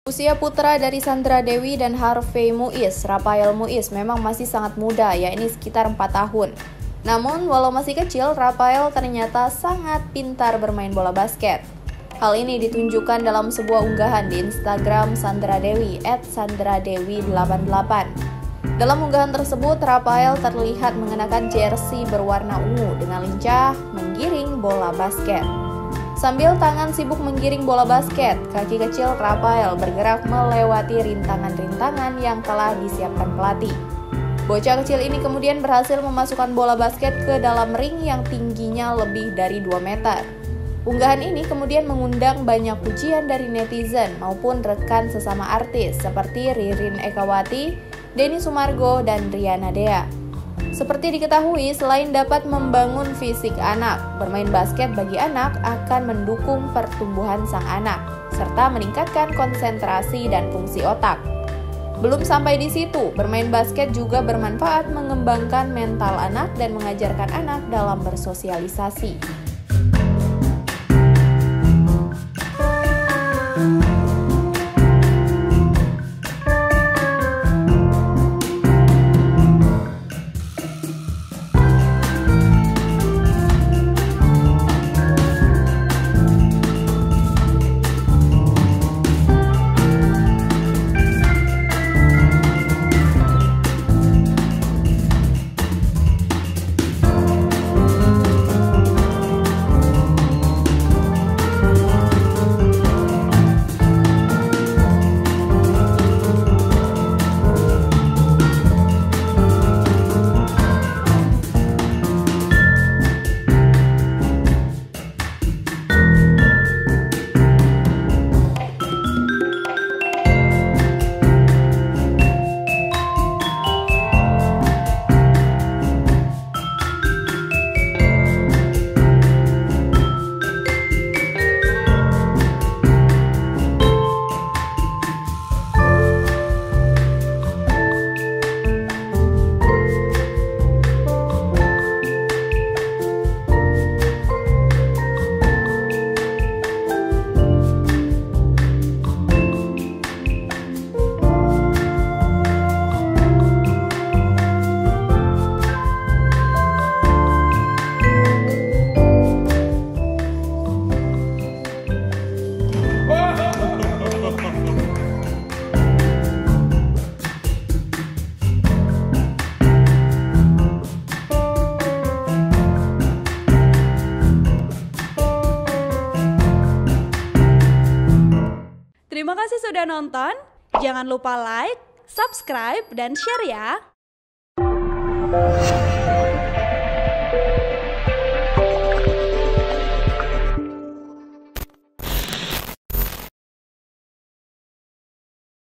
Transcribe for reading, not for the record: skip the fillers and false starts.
Usia putra dari Sandra Dewi dan Harvey Muiz, Rafael Muiz, memang masih sangat muda, yakni sekitar 4 tahun. Namun, walau masih kecil, Rafael ternyata sangat pintar bermain bola basket. Hal ini ditunjukkan dalam sebuah unggahan di Instagram Sandra Dewi, @sandradewi88. Dalam unggahan tersebut, Rafael terlihat mengenakan jersey berwarna ungu dengan lincah menggiring bola basket. Sambil tangan sibuk menggiring bola basket, kaki kecil Rafael bergerak melewati rintangan-rintangan yang telah disiapkan pelatih. Bocah kecil ini kemudian berhasil memasukkan bola basket ke dalam ring yang tingginya lebih dari 2 meter. Unggahan ini kemudian mengundang banyak pujian dari netizen maupun rekan sesama artis seperti Ririn Ekawati, Denny Sumargo, dan Riana Dea. Seperti diketahui, selain dapat membangun fisik anak, bermain basket bagi anak akan mendukung pertumbuhan sang anak, serta meningkatkan konsentrasi dan fungsi otak. Belum sampai di situ, bermain basket juga bermanfaat mengembangkan mental anak dan mengajarkan anak dalam bersosialisasi. Terima kasih sudah nonton. Jangan lupa like, subscribe, dan share ya.